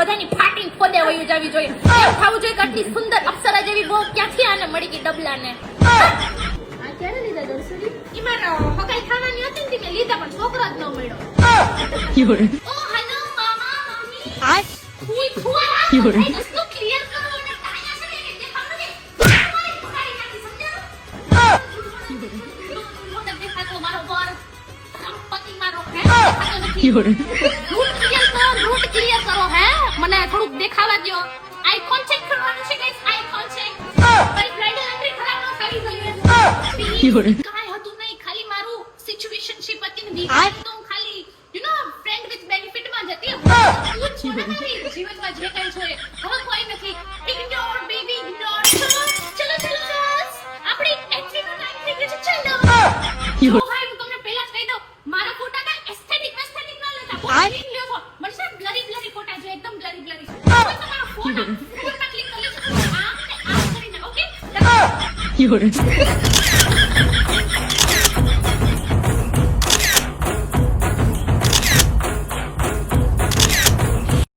બધાની ફાટીને ખોદે વયું જાવી જોઈએ. એમ થાવું જોઈએ કે આટલી સુંદર અપ્સરા જેવી બહુ ક્યાંથી આને મળી ગઈ ડબલાને. આ ક્યારે લીધા દર્શની? ઈ મારા હગાઈ ખાવાની હતી ને મેં લીધા પણ છોકરો જ ન મળ્યો. ઓ હેલો મામા મમ્મી. હાય. ફૂઈ ફુઆરા. દોસ્તો ક્લિયર કરો અને ટાયા છે ને દેખાવ નથી. તમારી પકારી નાખી સમજાણો? મોટો દેખાતો મારો પર. પતિ મારો હે. રૂટ ક્લિયર કરો હે. મને થોડુંક દેખાવા દ્યો. આઈ કોન્ટેક્ટ કરવાનું છે ગાઈસ. Eye contact. મારી બ્રાઇડલ એન્ટ્રી ખરાબ ન થઈ જોઈએ. કાઈ હતું નહીં, ખાલી મારું સિચ્યુએશનશિપ હતી ને વીક તો હું ખાલી you no friend with benefit માં જતી હું છું ને મારી જીવનમાં જે કંઈ છે હવે કોઈ નથી. Ignore baby ignore. ચલો ગાઈસ આપણી એન્ટ્રી નો ટાઈમ થઈ ગયો છે. ચલો ભાઈ હું તમને પહેલા જ કહી દઉં મારા ફોટા ના એસ્થેટિક ન લેતા. બ્લરી લ્યો છો મને છે બ્લરી ફોટા છે એકદમ બ્લરી. તમારો ફોન ક્લિક કરી લેજો. આમ કરીને ઓકે.